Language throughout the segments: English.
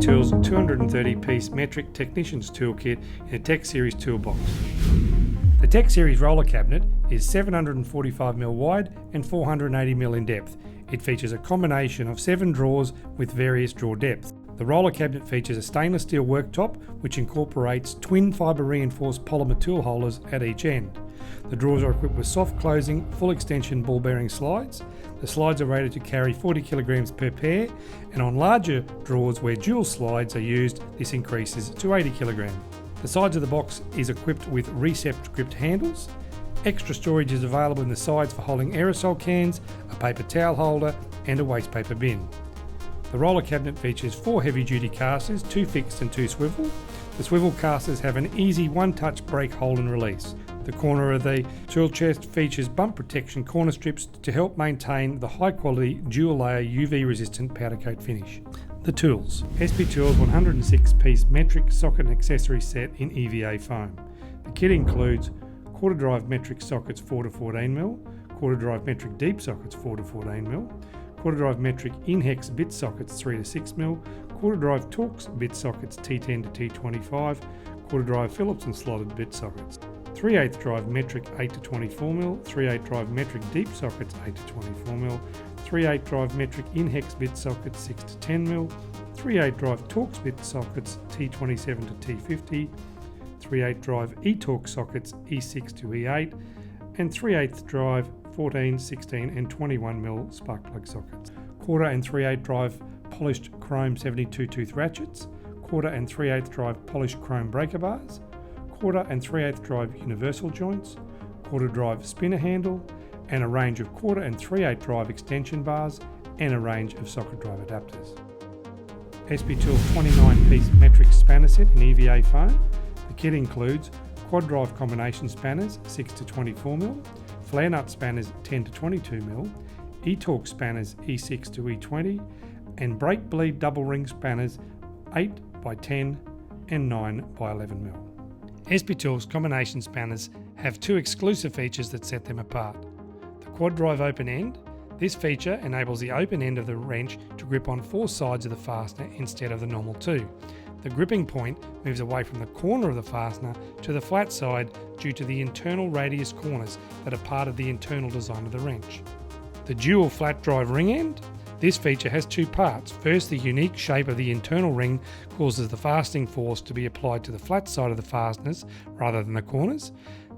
Tools 230-piece metric technician's toolkit in a Tech Series toolbox. The Tech Series roller cabinet is 745mm wide and 480mm in depth. It features a combination of 7 drawers with various drawer depths. The roller cabinet features a stainless steel worktop which incorporates twin fibre reinforced polymer tool holders at each end. The drawers are equipped with soft closing, full extension ball bearing slides. The slides are rated to carry 40 kilograms per pair, and on larger drawers where dual slides are used, this increases to 80 kilograms. The sides of the box is equipped with Recept gripped handles. Extra storage is available in the sides for holding aerosol cans, a paper towel holder and a waste paper bin. The roller cabinet features 4 heavy duty casters, 2 fixed and 2 swivel. The swivel casters have an easy one-touch brake hold and release. The corner of the tool chest features bump protection corner strips to help maintain the high quality dual layer UV resistant powder coat finish. The tools. SP Tools 106-piece metric socket and accessory set in EVA foam. The kit includes quarter drive metric sockets 4 to 14mm, quarter drive metric deep sockets 4 to 14mm, quarter drive metric in-hex bit sockets 3 to 6mm, quarter drive Torx bit sockets T10 to T25, quarter drive Phillips and slotted bit sockets. 3/8 drive metric 8 to 24mm, 3/8 drive metric deep sockets 8 to 24mm, 3/8 drive metric in-hex bit sockets 6 to 10mm, 3/8 drive Torx bit sockets T27 to T50, 3/8 drive e-Torx sockets E6 to E8, and 3/8 drive 14, 16 and 21mm spark plug sockets. Quarter and 3/8 drive polished chrome 72 tooth ratchets, quarter and 3/8 drive polished chrome breaker bars, quarter and 3/8 drive universal joints, quarter drive spinner handle, and a range of quarter and 3/8 drive extension bars and a range of socket drive adapters. SP Tools 29-piece metric spanner set in EVA foam. The kit includes quad drive combination spanners 6 to 24mm, flare nut spanners 10 to 22mm, e-Torx spanners E6 to E20, and brake bleed double ring spanners 8 by 10 and 9 by 11mm. SP Tools combination spanners have 2 exclusive features that set them apart. The quad drive open end. This feature enables the open end of the wrench to grip on 4 sides of the fastener instead of the normal 2. The gripping point moves away from the corner of the fastener to the flat side due to the internal radius corners that are part of the internal design of the wrench. The dual flat drive ring end. This feature has 2 parts. First, the unique shape of the internal ring causes the fastening force to be applied to the flat side of the fasteners rather than the corners.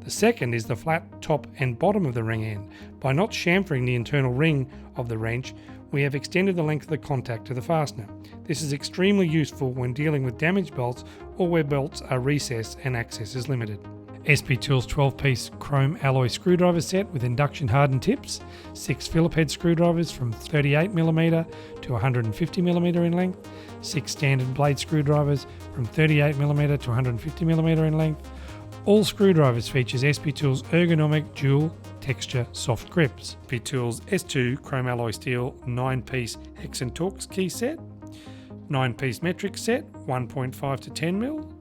The second is the flat top and bottom of the ring end. By not chamfering the internal ring of the wrench, we have extended the length of the contact to the fastener. This is extremely useful when dealing with damaged bolts or where bolts are recessed and access is limited. SP Tools 12-piece chrome alloy screwdriver set with induction hardened tips, 6 Phillip head screwdrivers from 38mm to 150mm in length, 6 standard blade screwdrivers from 38mm to 150mm in length. All screwdrivers features SP Tools ergonomic dual texture soft grips. SP Tools S2 chrome alloy steel 9-piece hex and Torx key set, 9-piece metric set 1.5 to 10mm,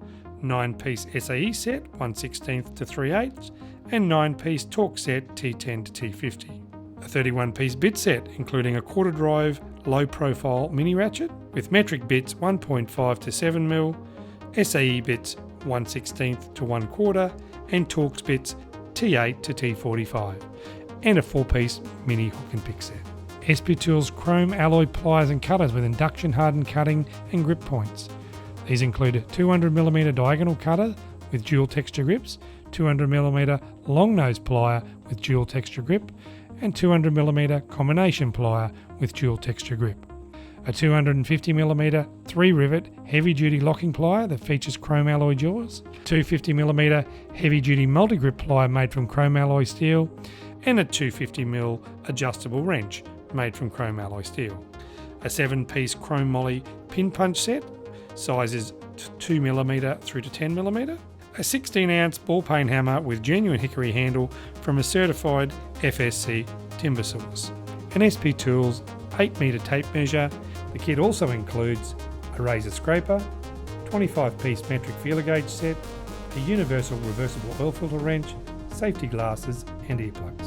9-piece SAE set 1/16 to 3/8, and 9-piece Torx set T10 to T50. A 31-piece bit set including a quarter drive low profile mini ratchet with metric bits 1.5 to 7mm, SAE bits 1/16 to 1/4, and Torx bits T8 to T45, and a 4-piece mini hook and pick set. SP Tools chrome alloy pliers and cutters with induction hardened cutting and grip points. These include a 200mm diagonal cutter with dual texture grips, 200mm long nose plier with dual texture grip, and 200mm combination plier with dual texture grip. A 250mm 3-rivet heavy-duty locking plier that features chrome alloy jaws, 250mm heavy-duty multi-grip plier made from chrome alloy steel, and a 250mm adjustable wrench made from chrome alloy steel. A 7-piece chrome moly pin punch set, sizes 2mm through to 10mm. A 16-ounce ball peen hammer with genuine hickory handle from a certified FSC timber source. An SP Tools 8-metre tape measure. The kit also includes a razor scraper, 25-piece metric feeler gauge set, a universal reversible oil filter wrench, safety glasses and earplugs.